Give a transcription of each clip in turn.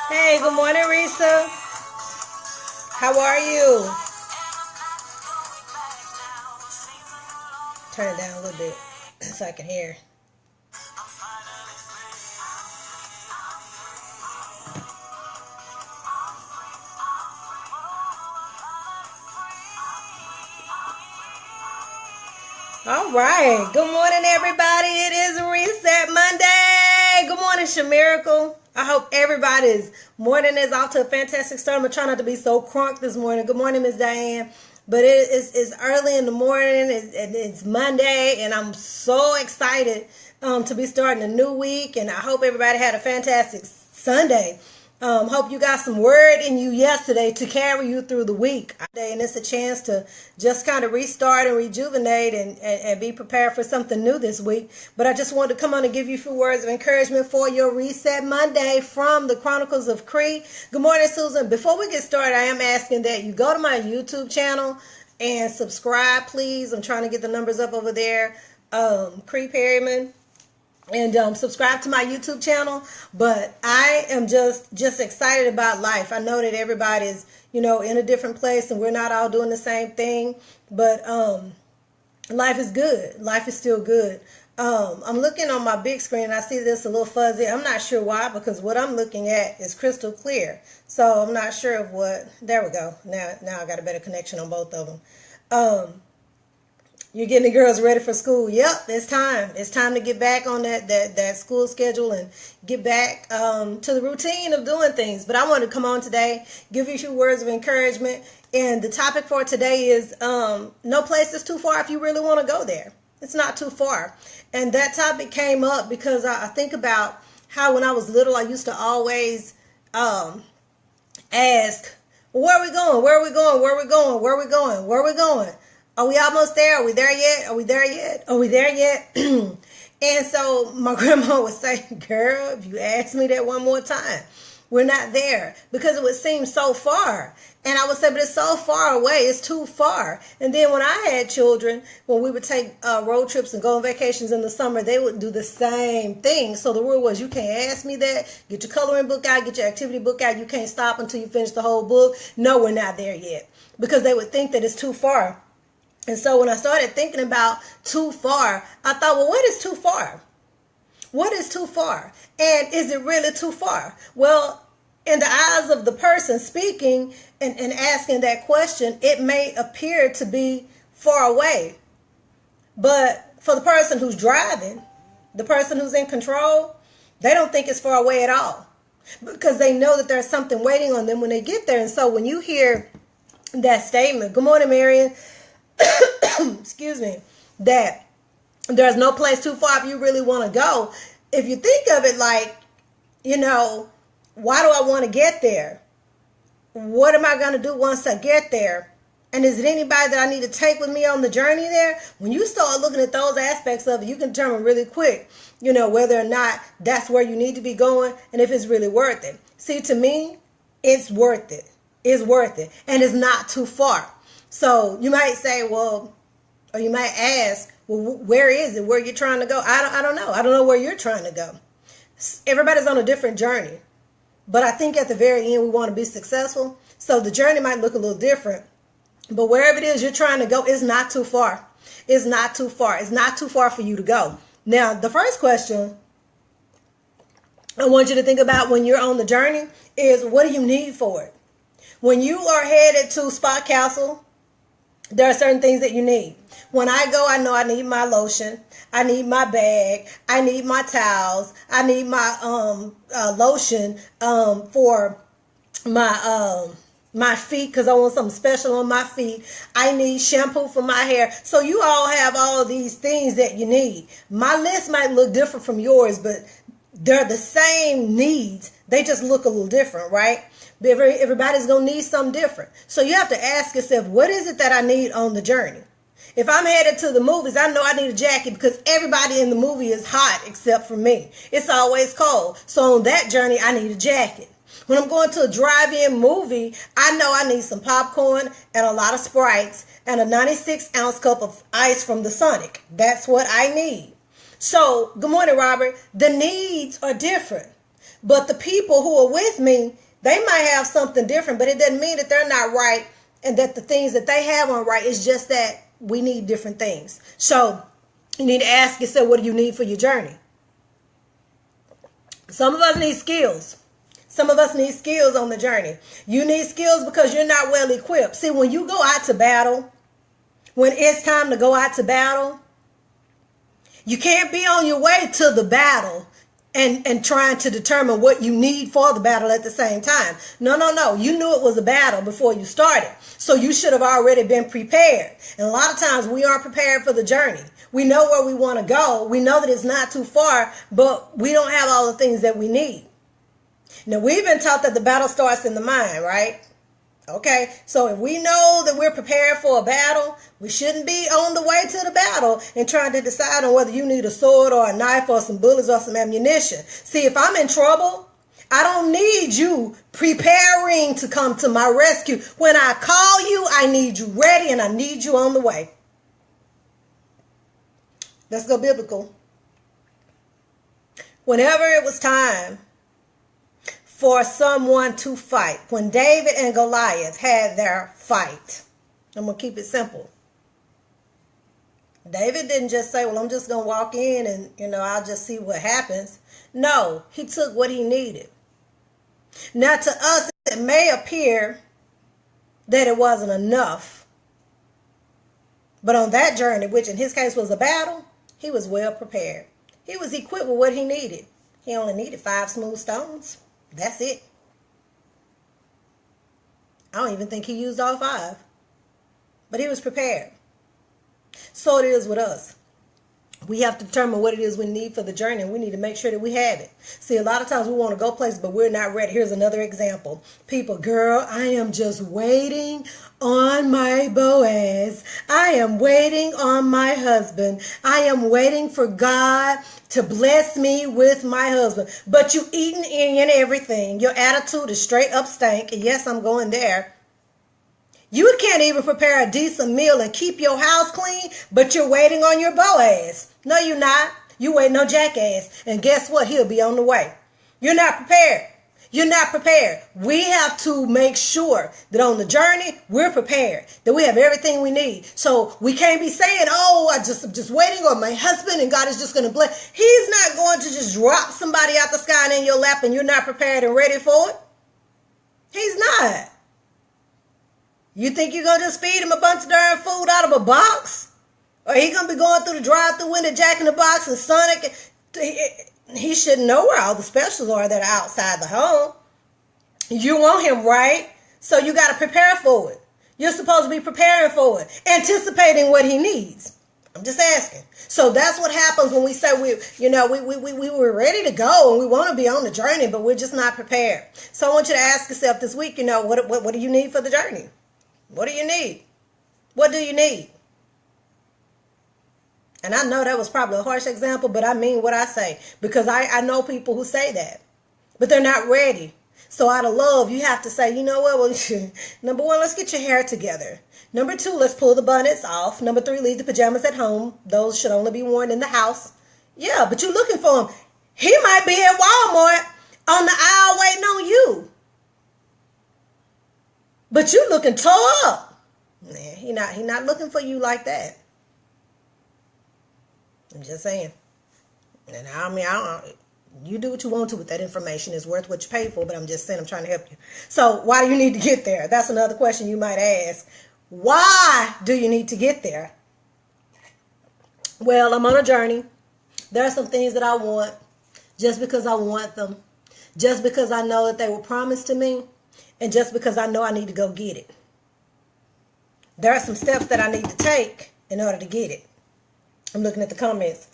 Hey, good morning, Risa. How are you? Turn it down a little bit so I can hear. All right. Good morning, everybody. It is Reset Monday. Good morning, Shamiracle. I hope everybody's morning is off to a fantastic start. I'm going to try not to be so crunk this morning. Good morning, Miss Diane. But it's early in the morning. It's Monday, and I'm so excited to be starting a new week. And I hope everybody had a fantastic Sunday. Hope you got some word in you yesterday to carry you through the week. And it's a chance to just kind of restart and rejuvenate and be prepared for something new this week. But I just wanted to come on and give you a few words of encouragement for your Reset Monday from the Chronicles of Cree. Good morning, Susan. Before we get started, I am asking that you go to my YouTube channel and subscribe, please. I'm trying to get the numbers up over there. Cree Perryman. And subscribe to my YouTube channel. But I am just excited about life. I know that everybody's, in a different place and we're not all doing the same thing. But life is good. Life is still good. I'm looking on my big screen and I see this a little fuzzy. I'm not sure why, because what I'm looking at is crystal clear. So I'm not sure of what. There we go. Now I got a better connection on both of them. You're getting the girls ready for school. Yep, it's time. It's time to get back on that school schedule and get back to the routine of doing things. But I want to come on today, give you a few words of encouragement. And the topic for today is no place is too far if you really want to go there. It's not too far. And that topic came up because I think about how when I was little, I used to always ask, well, where are we going? Where are we going? Where are we going? Where are we going? Where are we going? Are we almost there? Are we there yet? Are we there yet? Are we there yet? And so my grandma would say, girl, if you ask me that one more time, we're not there, because it would seem so far. And I would say, but it's so far away. It's too far. And then when I had children, when we would take road trips and go on vacations in the summer, they would do the same thing. So the rule was, you can't ask me that. Get your coloring book out. Get your activity book out. You can't stop until you finish the whole book. No, we're not there yet, because they would think that it's too far. And so when I started thinking about too far, I thought, well, what is too far? What is too far? And is it really too far? Well, in the eyes of the person speaking and asking that question, it may appear to be far away. But for the person who's driving, the person who's in control, they don't think it's far away at all, because they know that there's something waiting on them when they get there. And so when you hear that statement, good morning, Marion, excuse me, that there's no place too far if you really want to go. If you think of it like, why do I want to get there? What am I going to do once I get there? And is it anybody that I need to take with me on the journey there? When you start looking at those aspects of it, you can determine really quick, whether or not that's where you need to be going and if it's really worth it. See, to me, it's worth it. It's worth it. And it's not too far. So you might say, well, or you might ask, well, where is it? Where you're trying to go? I don't know. I don't know where you're trying to go. Everybody's on a different journey. But I think at the very end, we want to be successful. So the journey might look a little different. But wherever it is you're trying to go, it's not too far. It's not too far. It's not too far for you to go. Now, the first question I want you to think about when you're on the journey is, what do you need for it? When you are headed to Spa Castle, there are certain things that you need. When I go, I know I need my lotion. I need my bag. I need my towels. I need my lotion for my feet, because I want something special on my feet. I need shampoo for my hair. So you all have all of these things that you need. My list might look different from yours, but they're the same needs. They just look a little different, right? Everybody's going to need something different. So you have to ask yourself, what is it that I need on the journey? If I'm headed to the movies, I know I need a jacket, because everybody in the movie is hot except for me. It's always cold. So on that journey, I need a jacket. When I'm going to a drive-in movie, I know I need some popcorn and a lot of Sprites and a 96-ounce cup of ice from the Sonic. That's what I need. So, good morning, Robert. The needs are different. But the people who are with me, they might have something different, but it doesn't mean that they're not right and that the things that they have aren't right. It's just that we need different things. So you need to ask yourself, what do you need for your journey? Some of us need skills. Some of us need skills on the journey. You need skills because you're not well equipped. See, when you go out to battle, when it's time to go out to battle, you can't be on your way to the battle and trying to determine what you need for the battle at the same time. No. You knew it was a battle before you started. So you should have already been prepared. And a lot of times we aren't prepared for the journey. We know where we want to go. We know that it's not too far, but we don't have all the things that we need. Now, we've been taught that the battle starts in the mind, right? Okay, so if we know that we're prepared for a battle, we shouldn't be on the way to the battle and trying to decide on whether you need a sword or a knife or some bullets or some ammunition. See, if I'm in trouble, I don't need you preparing to come to my rescue. When I call you, I need you ready and I need you on the way. Let's go biblical. Whenever it was time for someone to fight, when David and Goliath had their fight, I'm going to keep it simple. David didn't just say, well, I'm just going to walk in and, I'll just see what happens. No, he took what he needed. Now, to us, it may appear that it wasn't enough. But on that journey, which in his case was a battle, he was well prepared. He was equipped with what he needed. He only needed 5 smooth stones. That's it. I don't even think he used all 5. But he was prepared. So it is with us. We have to determine what it is we need for the journey, and we need to make sure that we have it. See, a lot of times we want to go places, but we're not ready. Here's another example. People, girl, I am just waiting on my Boaz. I am waiting on my husband. I am waiting for God to bless me with my husband. But you eating any and everything. Your attitude is straight up stank. And yes, I'm going there. You can't even prepare a decent meal and keep your house clean, but you're waiting on your Boaz. No, you're not. You waiting on Jackass. And guess what? He'll be on the way. You're not prepared. You're not prepared. We have to make sure that on the journey, we're prepared, that we have everything we need. So we can't be saying, oh, I'm just waiting on my husband and God is just going to bless. He's not going to just drop somebody out the sky and in your lap and you're not prepared and ready for it. He's not. You think you're going to just feed him a bunch of darn food out of a box? Or he going to be going through the drive-thru window, Jack in the Box and Sonic? He should know where all the specials are that are outside the home. You want him, right? So you got to prepare for it. You're supposed to be preparing for it, anticipating what he needs. I'm just asking. So that's what happens when we say we were ready to go and we want to be on the journey, but we're just not prepared. So I want you to ask yourself this week, what do you need for the journey? What do you need? What do you need? And I know that was probably a harsh example, but I mean what I say. Because I know people who say that. But they're not ready. So out of love, you have to say, you know what? Well, number 1, let's get your hair together. Number 2, let's pull the bonnets off. Number 3, leave the pajamas at home. Those should only be worn in the house. Yeah, but you're looking for him. He might be at Walmart on the aisle waiting on you. But you looking tore up. Nah, he not looking for you like that. I'm just saying. And you do what you want to with that information. It's worth what you pay for, but I'm just saying I'm trying to help you. So why do you need to get there? That's another question you might ask. Why do you need to get there? Well, I'm on a journey. There are some things that I want just because I want them. Just because I know that they were promised to me. And just because I know I need to go get it. There are some steps that I need to take in order to get it. I'm looking at the comments.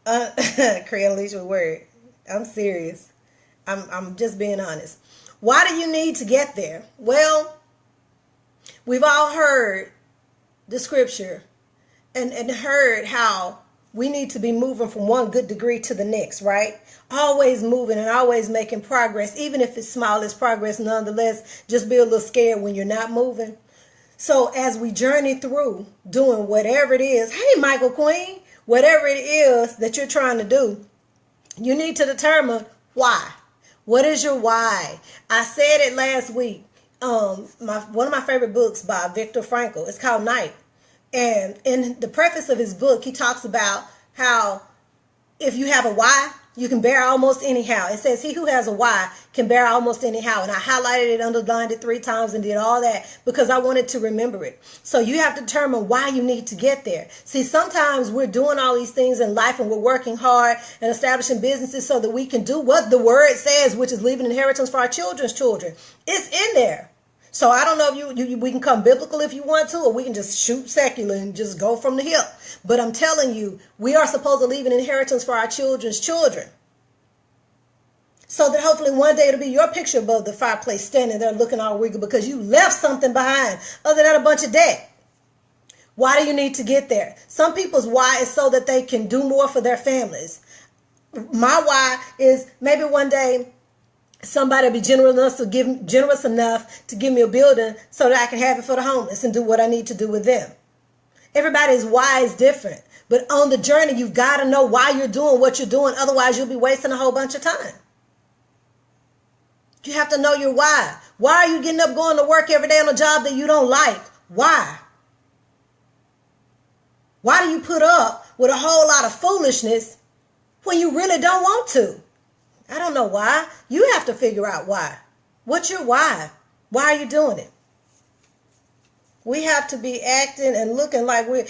Create unleash with word. I'm serious. I'm just being honest. Why do you need to get there? Well, we've all heard the scripture and heard how we need to be moving from one good degree to the next, right? Always moving and always making progress. Even if it's small, it's progress nonetheless. Just be a little scared when you're not moving. So as we journey through doing whatever it is, hey, Michael Queen, whatever it is that you're trying to do, you need to determine why. What is your why? I said it last week. One of my favorite books by Viktor Frankl. It's called Night. And in the preface of his book, he talks about how if you have a why, you can bear almost anyhow. It says he who has a why can bear almost anyhow. And I highlighted it, underlined it 3 times and did all that because I wanted to remember it. So you have to determine why you need to get there. See, sometimes we're doing all these things in life and we're working hard and establishing businesses so that we can do what the word says, which is leave an inheritance for our children's children. It's in there. So I don't know if we can come biblical if you want to, or we can just shoot secular and just go from the hip. But I'm telling you, we are supposed to leave an inheritance for our children's children. So that hopefully one day it'll be your picture above the fireplace standing there looking all regal because you left something behind other than a bunch of debt. Why do you need to get there? Some people's why is so that they can do more for their families. My why is maybe one day somebody will be generous enough to give me a building so that I can have it for the homeless and do what I need to do with them. Everybody's why is different. But on the journey, you've got to know why you're doing what you're doing. Otherwise, you'll be wasting a whole bunch of time. You have to know your why. Why are you getting up going to work every day on a job that you don't like? Why? Why do you put up with a whole lot of foolishness when you really don't want to? I don't know why. You have to figure out why. What's your why? Why are you doing it? We have to be acting and looking like we have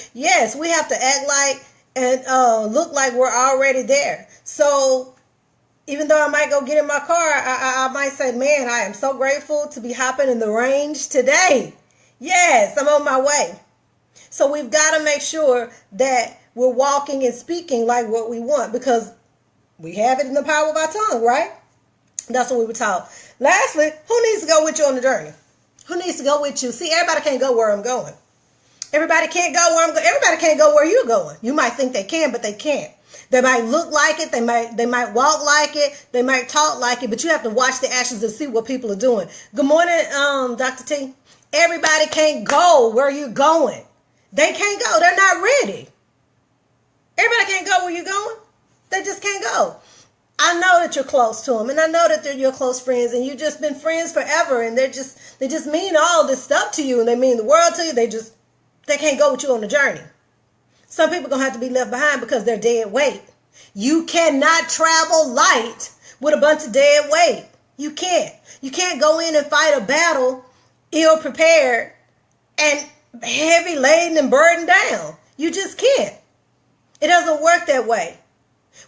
to act like and look like we're already there. So even though I might go get in my car, I might say, man, I am so grateful to be hopping in the range today. Yes, I'm on my way. So we've got to make sure that we're walking and speaking like what we want because we have it in the power of our tongue, right? That's what we were taught. Lastly, who needs to go with you on the journey? Who needs to go with you? See, everybody can't go where I'm going. Everybody can't go where I'm going. Everybody can't go where you're going. You might think they can, but they can't. They might look like it. They might walk like it. They might talk like it, but you have to watch the actions and see what people are doing. Good morning, Dr. T. Everybody can't go where you're going. They can't go. They're not ready. Everybody can't go where you're going. They just can't go. I know that you're close to them, and I know that they're your close friends, and you've just been friends forever, and they just mean all this stuff to you, and they mean the world to you. They can't go with you on the journey. Some people are going to have to be left behind because they're dead weight. You cannot travel light with a bunch of dead weight. You can't. You can't go in and fight a battle ill prepared and heavy laden and burdened down. You just can't. It doesn't work that way.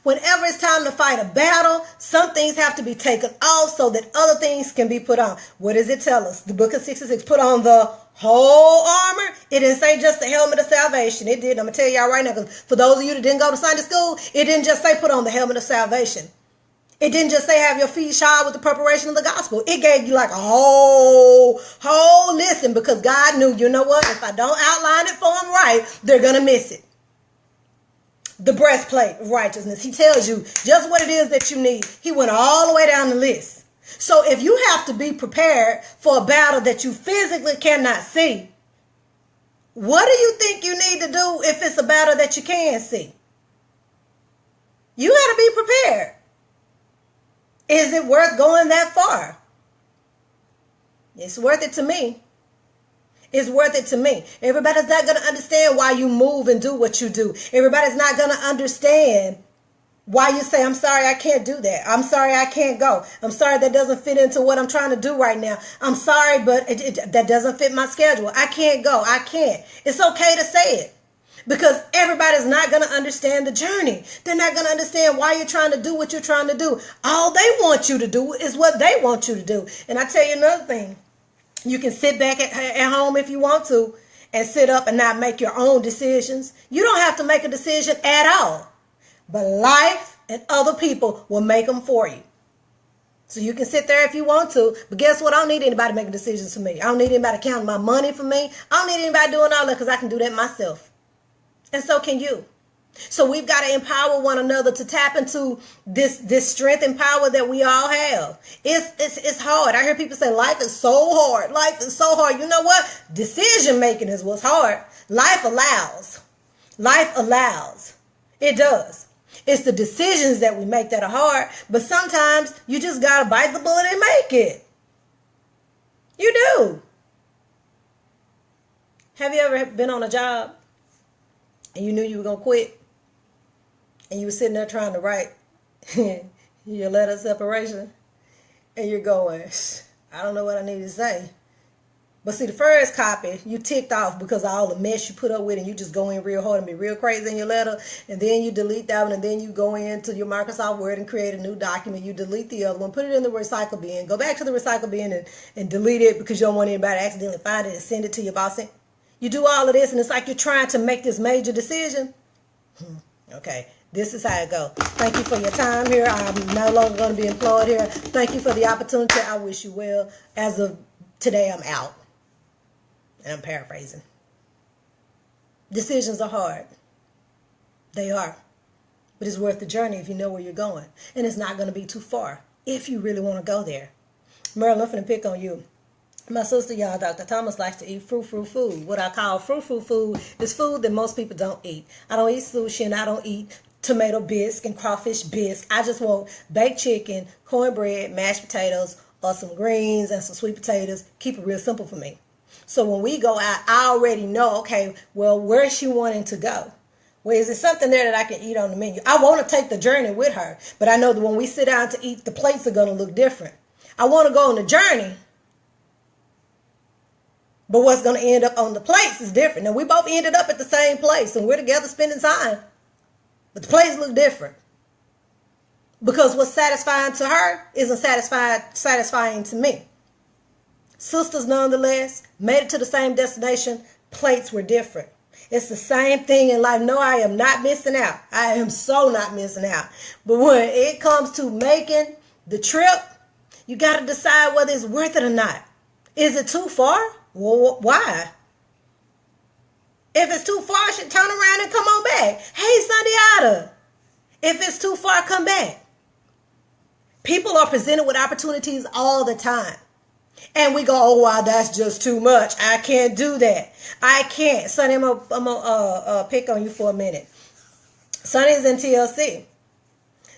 Whenever it's time to fight a battle, some things have to be taken off so that other things can be put on. What does it tell us? The book of 66, put on the whole armor. It didn't say just the helmet of salvation. It did. I'm going to tell y'all right now, because for those of you that didn't go to Sunday school, it didn't just say put on the helmet of salvation. It didn't just say have your feet shod with the preparation of the gospel. It gave you like a whole listen, because God knew, you know what? If I don't outline it for them right, they're going to miss it. The breastplate of righteousness. He tells you just what it is that you need. He went all the way down the list. So if you have to be prepared for a battle that you physically cannot see, what do you think you need to do if it's a battle that you can see? You got to be prepared. Is it worth going that far? It's worth it to me. It's worth it to me. Everybody's not going to understand why you move and do what you do. Everybody's not going to understand why you say, I'm sorry, I can't do that. I'm sorry, I can't go. I'm sorry, that doesn't fit into what I'm trying to do right now. I'm sorry, but that doesn't fit my schedule. I can't go. I can't. It's okay to say it, because everybody's not going to understand the journey. They're not going to understand why you're trying to do what you're trying to do. All they want you to do is what they want you to do. And I tell you another thing. You can sit back at home if you want to and sit up and not make your own decisions. You don't have to make a decision at all. But life and other people will make them for you. So you can sit there if you want to. But guess what? I don't need anybody making decisions for me. I don't need anybody counting my money for me. I don't need anybody doing all that, because I can do that myself. And so can you. So we've got to empower one another to tap into this strength and power that we all have. It's hard. I hear people say life is so hard. Life is so hard. You know what? Decision making is what's hard. Life allows. Life allows. It does. It's the decisions that we make that are hard, but sometimes you just got to bite the bullet and make it. You do. Have you ever been on a job and you knew you were going to quit and you were sitting there trying to write your letter of separation and you're going, I don't know what I need to say. But see, the first copy, you ticked off because of all the mess you put up with, and you just go in real hard and be real crazy in your letter, and then you delete that one, and then you go into your Microsoft Word and create a new document. You delete the other one, put it in the recycle bin, go back to the recycle bin and delete it because you don't want anybody to accidentally find it and send it to your boss. You do all of this, and it's like you're trying to make this major decision. Okay, this is how it goes. Thank you for your time here. I'm no longer going to be employed here. Thank you for the opportunity. I wish you well. As of today, I'm out. And I'm paraphrasing. Decisions are hard. They are. But it's worth the journey if you know where you're going. And it's not going to be too far if you really want to go there. Marilyn, I'm finna pick on you. My sister, y'all, Dr. Thomas likes to eat food. What I call food is food that most people don't eat. I don't eat sushi and I don't eat tomato bisque and crawfish bisque. I just want baked chicken, cornbread, mashed potatoes, or some greens and some sweet potatoes. Keep it real simple for me. So when we go out, I already know, okay, well, where is she wanting to go? Well, is there something there that I can eat on the menu? I want to take the journey with her, but I know that when we sit down to eat, the plates are going to look different. I want to go on the journey, but what's going to end up on the plates is different. Now, we both ended up at the same place, and we're together spending time, but the plates look different. Because what's satisfying to her isn't satisfying to me. Sisters, nonetheless, made it to the same destination. Plates were different. It's the same thing in life. No, I am not missing out. I am so not missing out. But when it comes to making the trip, you got to decide whether it's worth it or not. Is it too far? Well, why? If it's too far, I should turn around and come on back. Hey, Sundiata. If it's too far, come back. People are presented with opportunities all the time. And we go, oh, wow, that's just too much. I can't do that. I can't. Sonny, I'm gonna pick on you for a minute. Sonny's in TLC.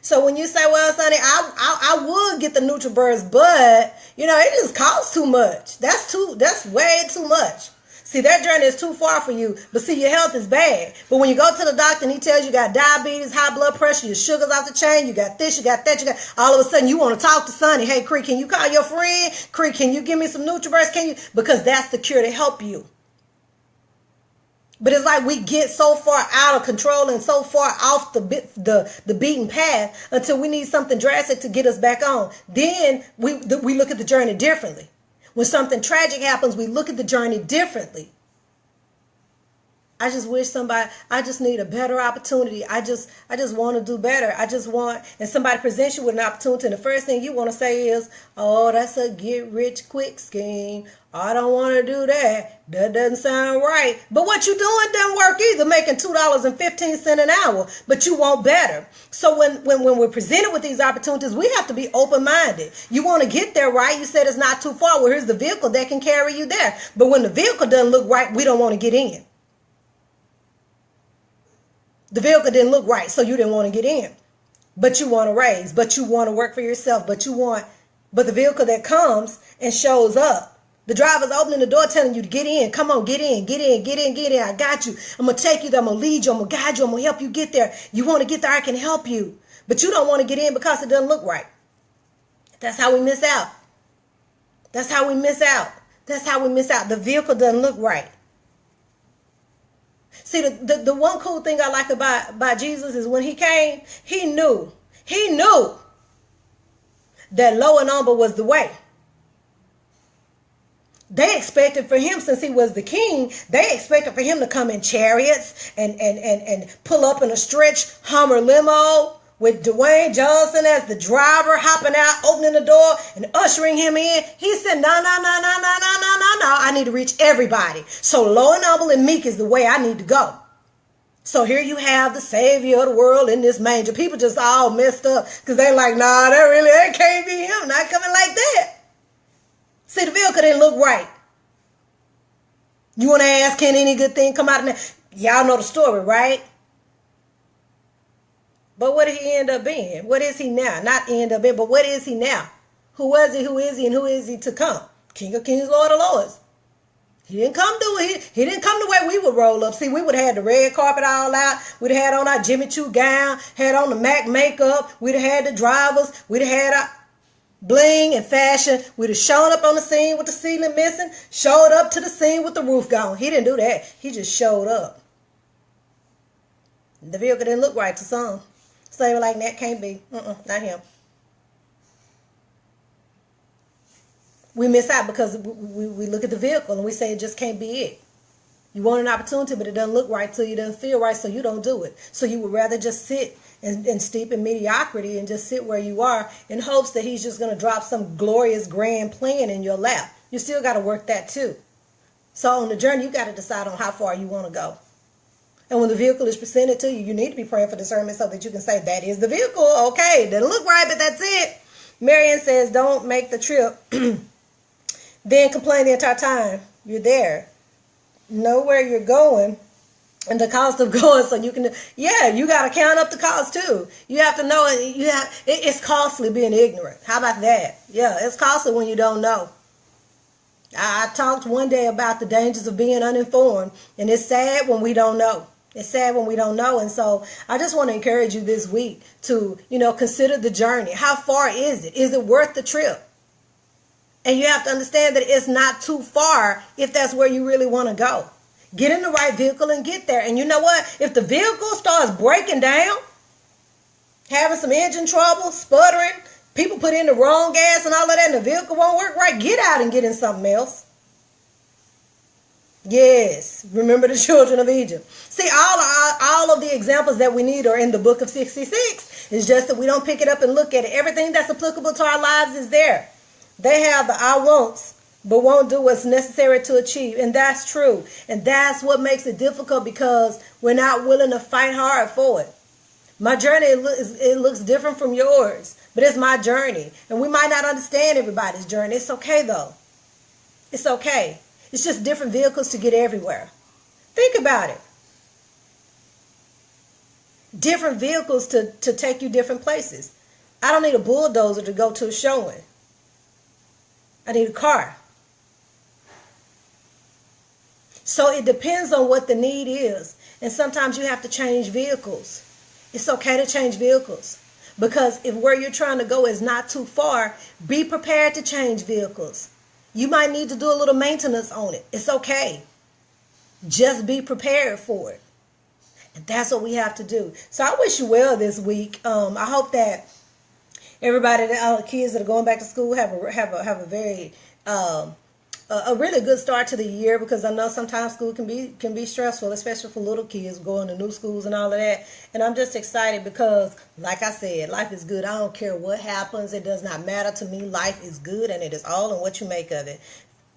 So when you say, well, Sonny, I would get the NutriBurst, but, you know, it just costs too much. That's way too much. See, that journey is too far for you, but see, your health is bad. But when you go to the doctor and he tells you got diabetes, high blood pressure, your sugar's off the chain, you got this, you got that, all of a sudden you want to talk to Sonny. Hey, Cree, can you call your friend? Cree, can you give me some NutriBurst? Can you? Because that's the cure to help you. But it's like we get so far out of control and so far off the beaten path until we need something drastic to get us back on. Then we look at the journey differently. When something tragic happens, we look at the journey differently. I just wish I just need a better opportunity. I just want to do better. And somebody presents you with an opportunity, and the first thing you want to say is, oh, that's a get rich quick scheme. I don't want to do that. That doesn't sound right. But what you doing doesn't work either, making $2.15 an hour, but you want better. So when we're presented with these opportunities, we have to be open-minded. You want to get there, right? You said it's not too far. Well, here's the vehicle that can carry you there. But when the vehicle doesn't look right, we don't want to get in. The vehicle didn't look right, so you didn't want to get in. But you want to raise, but you want to work for yourself, but the vehicle that comes and shows up, the driver's opening the door telling you to get in. Come on, get in. I got you. I'm going to take you there. I'm going to lead you. I'm going to guide you. I'm going to help you get there. You want to get there, I can help you. But you don't want to get in because it doesn't look right. That's how we miss out. That's how we miss out. The vehicle doesn't look right. See, the one cool thing I like about Jesus is when he came, he knew that low and humble was the way. They expected for him, since he was the king, they expected for him to come in chariots and pull up in a stretch Hummer limo with Dwayne Johnson as the driver, hopping out, opening the door and ushering him in. He said, no. I need to reach everybody. So low and humble and meek is the way I need to go. So here you have the savior of the world in this manger. People just all messed up because they like, nah, that can't be him. Not coming like that. See, the vehicle didn't look right. You want to ask, can any good thing come out of that? Y'all know the story, right? But what did he end up being? What is he now? Not end up being, but what is he now? Who was he? Who is he? And who is he to come? King of Kings, Lord of Lords. He didn't come he didn't come the way we would roll up. See, we would have had the red carpet all out. We'd have had on our Jimmy Choo gown, had on the MAC makeup. We'd have had the drivers. We'd have had our bling and fashion. We'd have shown up on the scene with the ceiling missing, showed up to the scene with the roof gone. He didn't do that. He just showed up. The vehicle didn't look right to some. So they were like, that can't be. Not him. We miss out because we look at the vehicle and we say it just can't be it. You want an opportunity, but it doesn't look right to you, it doesn't feel right, so you don't do it. So you would rather just sit and steep in mediocrity and just sit where you are in hopes that he's just going to drop some glorious grand plan in your lap. You still got to work that too. So on the journey, you got to decide on how far you want to go. And when the vehicle is presented to you, you need to be praying for discernment so that you can say, that is the vehicle. Okay, it doesn't look right, but that's it. Marianne says, don't make the trip. Then complain the entire time you're there. Know where you're going and the cost of going, so you can, you got to count up the cost too. You have to know it's costly being ignorant. How about that? Yeah, it's costly when you don't know. I talked one day about the dangers of being uninformed, and it's sad when we don't know. It's sad when we don't know. And so I just want to encourage you this week to, consider the journey. How far is it? Is it worth the trip? And you have to understand that it's not too far if that's where you really want to go. Get in the right vehicle and get there. And you know what? If the vehicle starts breaking down, having some engine trouble, sputtering, people put in the wrong gas and all of that, and the vehicle won't work right, get out and get in something else. Yes, remember the children of Egypt. See, all of the examples that we need are in the book of 66. It's just that we don't pick it up and look at it. Everything that's applicable to our lives is there. They have the I won'ts, but won't do what's necessary to achieve. And that's true. And that's what makes it difficult, because we're not willing to fight hard for it. My journey, it looks different from yours, but it's my journey. And we might not understand everybody's journey. It's okay, though. It's okay. It's just different vehicles to get everywhere. Think about it. Different vehicles to take you different places. I don't need a bulldozer to go to a showing. I need a car. So it depends on what the need is. And sometimes you have to change vehicles. It's okay to change vehicles. Because if where you're trying to go is not too far, be prepared to change vehicles. You might need to do a little maintenance on it. It's okay. Just be prepared for it. And that's what we have to do. So I wish you well this week. I hope that everybody, all the kids that are going back to school, have a very a really good start to the year, because I know sometimes school can be stressful, especially for little kids going to new schools and all of that. And I'm just excited because, like I said, life is good. I don't care what happens. It does not matter to me. Life is good, and it is all in what you make of it.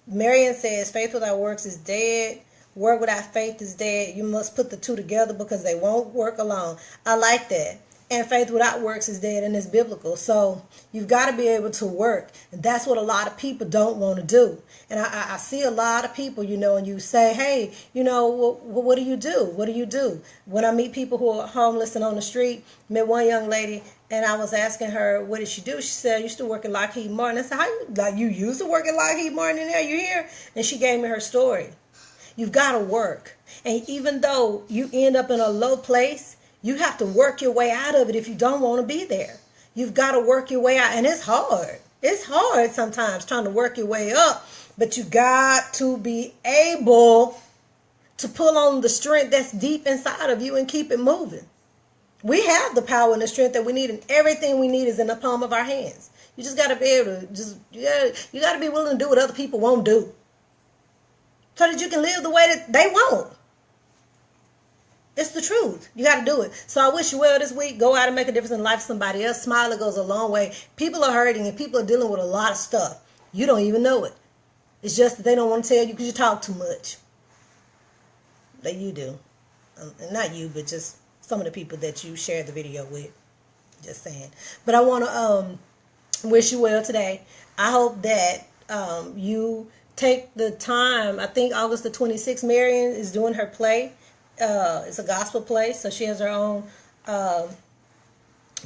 Marian says, faith without works is dead. Work without faith is dead. You must put the two together because they won't work alone. I like that. And faith without works is dead, and it's biblical. So you've got to be able to work. And that's what a lot of people don't want to do. And I see a lot of people, and you say, hey, what do you do? What do you do? When I meet people who are homeless and on the street, met one young lady, and I was asking her, what did she do? She said, I used to work at Lockheed Martin. I said, you used to work at Lockheed Martin in there? You here? And she gave me her story. You've got to work. And even though you end up in a low place, you have to work your way out of it if you don't want to be there. You've got to work your way out. And it's hard. It's hard sometimes trying to work your way up. But you got to be able to pull on the strength that's deep inside of you and keep it moving. We have the power and the strength that we need, and everything we need is in the palm of our hands. You just got to be able to you got to be willing to do what other people won't do, so that you can live the way that they won't. It's the truth. You got to do it. So I wish you well this week. Go out and make a difference in the life of somebody else. Smile, it goes a long way. People are hurting, and people are dealing with a lot of stuff. You don't even know it. It's just that they don't want to tell you because you talk too much. That you do. Not you, but just some of the people that you share the video with. Just saying. But I want to wish you well today. I hope that you take the time. I think August the 26th, Marian is doing her play. It's a gospel play, so she has her own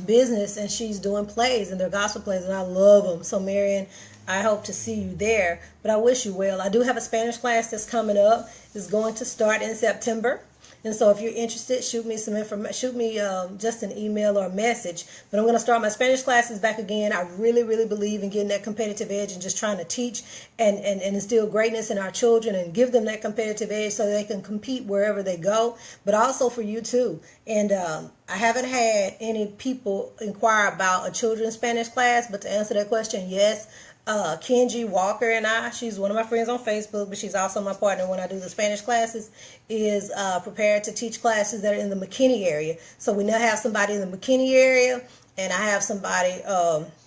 business, and she's doing plays, and they're gospel plays, and I love them. So Marion, I hope to see you there, but I wish you well. I do have a Spanish class that's coming up. It's going to start in September. And so if you're interested, shoot me some information, shoot me just an email or a message. But I'm going to start my Spanish classes back again. I really, really believe in getting that competitive edge and just trying to teach and instill greatness in our children and give them that competitive edge so they can compete wherever they go, but also for you too. And I haven't had any people inquire about a children's Spanish class, but to answer that question, yes. Kenji Walker and I, she's one of my friends on Facebook, but she's also my partner when I do the Spanish classes, is prepared to teach classes that are in the McKinney area. So we now have somebody in the McKinney area, and I have somebody,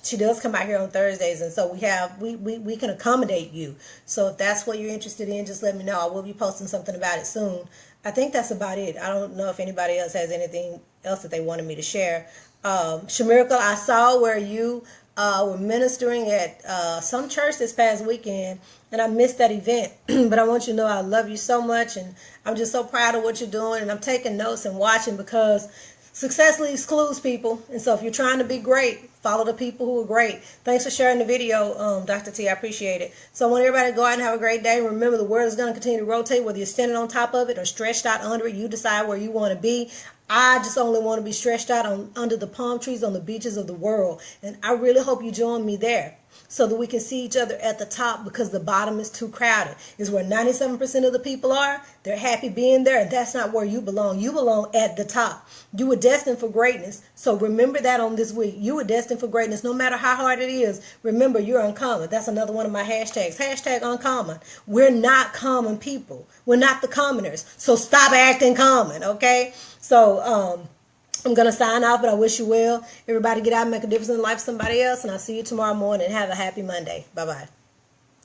she does come out here on Thursdays, and so we can accommodate you. So if that's what you're interested in, just let me know. I will be posting something about it soon. I think that's about it. I don't know if anybody else has anything else that they wanted me to share. Shamirica, I saw where you were ministering at some church this past weekend, and I missed that event. But I want you to know I love you so much, and I'm just so proud of what you're doing, and I'm taking notes and watching because success leaves clues, people. And so if you're trying to be great, follow the people who are great. Thanks for sharing the video, Dr. T. I appreciate it. So I want everybody to go out and have a great day. Remember, the world is going to continue to rotate, whether you're standing on top of it or stretched out under it. You decide where you want to be. I just only want to be stretched out under the palm trees on the beaches of the world. And I really hope you join me there so that we can see each other at the top, because the bottom is too crowded. Is where 97% of the people are. They're happy being there, and that's not where you belong. You belong at the top. You were destined for greatness. So remember that on this week. You were destined for greatness no matter how hard it is. Remember, you're uncommon. That's another one of my hashtags. Hashtag uncommon. We're not common people. We're not the commoners. So stop acting common, okay? So I'm going to sign off, but I wish you well. Everybody get out and make a difference in the life of somebody else, and I'll see you tomorrow morning. Have a happy Monday. Bye-bye.